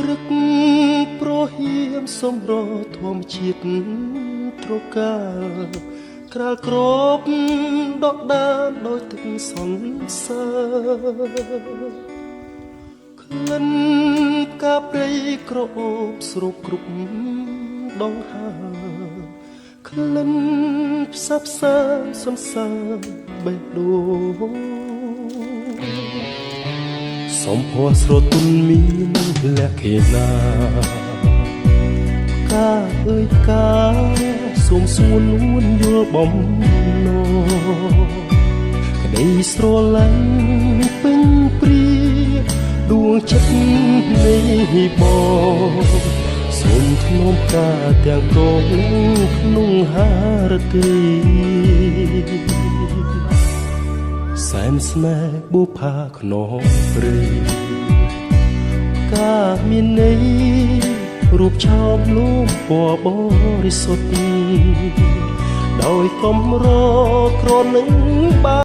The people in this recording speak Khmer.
រឹកប្រហៀមសំរធម្មជាតិត្រកាក្រាលក្របដកដានដោយទឹកសន្សើរក្លិនផ្កាព្រៃក្រអូបស្រូបគ្រប់ដងហើក្លិនផ្សះផ្សាសន្សើរបេះដូងសំភ័រស្រទន់មានលក្ខណៈកាអើយកាសូមសួននួនយល់បំណងក្តីស្រឡាញ់ពេញព្រាដួងចិត្តនៃបងសូមធ្នមកាទាំងកងក្នុងហារត្រីសែនស្នេហ៍បុប្ផាខ្នងព្រៃកាមានន័យរូបឆោមលូមពណ៌បរិសុទ្ធដោយកំរក្រនឹងបា